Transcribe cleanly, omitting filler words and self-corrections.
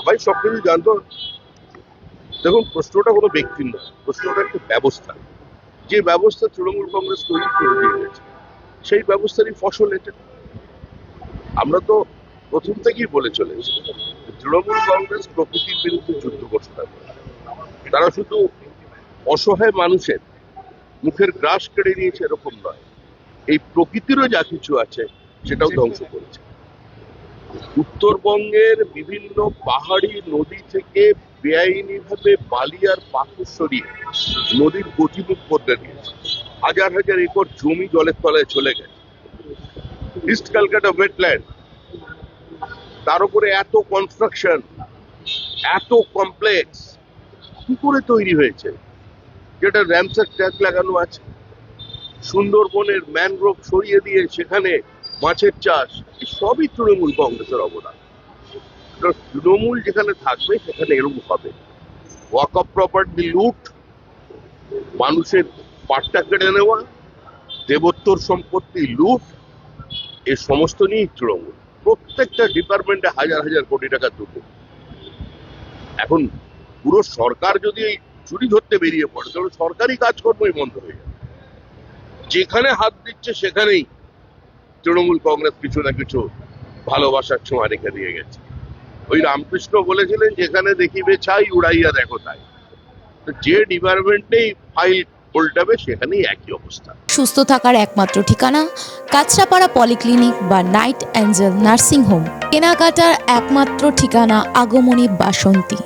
সবাই সবকিছু জানতো। দেখুন, প্রশ্নটা কোনো ব্যক্তির নয়, প্রশ্নটা একটা ব্যবস্থা। যে ব্যবস্থা তৃণমূল কংগ্রেস তৈরি করে দিয়ে গেছে, সেই ব্যবস্থারই ফসল এটা। আমরা তো প্রথম থেকেই বলে চলেছি, তৃণমূল কংগ্রেস প্রকৃতির বিরুদ্ধে যুদ্ধ ঘোষণা করে। তারা শুধু অসহায় মানুষের মুখের গ্রাস কেড়ে নিয়েছে এরকম নয়, এই প্রকৃতিরও যা কিছু আছে সেটাও ধ্বংস করেছে। উত্তরবঙ্গের বিভিন্ন পাহাড়ি নদী থেকে বেআইনিভাবে বালি আর পাথর সরিয়ে নদীর গতিমুখ বদলে দিয়েছে। হাজার হাজার একর জমি জলের তলায় চলে গেছে। ইস্ট ক্যালকাটা ওয়েটল্যান্ড, তার উপরে এত কনস্ট্রাকশন, এত কমপ্লেক্স কি করে তৈরি হয়েছে? যেটা র্যামসার ট্যাগ লাগানো আছে। সুন্দরবনের ম্যানগ্রোভ সরিয়ে দিয়ে সেখানে মাছের চাষ, সবই তৃণমূল কংগ্রেসের অবদান। তৃণমূল যেখানে থাকবে সেখানে এরকম হবে। ওয়াকফ প্রপার্টি লুট, মানুষের পাট্টা কেড়ে নেওয়া, দেবোত্তর সম্পত্তি লুট, এ সমস্ত নিয়েই তৃণমূল। প্রত্যেকটা ডিপার্টমেন্টে হাজার হাজার কোটি টাকা দুর্নীতি। এখন পুরো সরকার যদি এই চুরি ধরতে বেরিয়ে পড়ে, তাহলে সরকারি কাজকর্মই বন্ধ হয়ে যাবে। যেখানে হাত দিচ্ছে সেখানেই তৃণমূল কংগ্রেস কিছু না কিছু ভালোবাসার ছোঁয়া রেখে দিয়ে গেছে। ওই রামকৃষ্ণ বলেছিলেন, যেখানে দেখিবে ছাই উড়াইয়া দেখো তাই। তো যে ডিপার্টমেন্টেই ফাইল উল্টাবে সেখানেই একই অবস্থা। সুস্থ থাকার একমাত্র ঠিকানা কাঁচরাপাড়া পলিক্লিনিক বা নাইট অ্যাঞ্জেল নার্সিং হোম। কেনাকাটার একমাত্র ঠিকানা আগমনী বাসন্তী।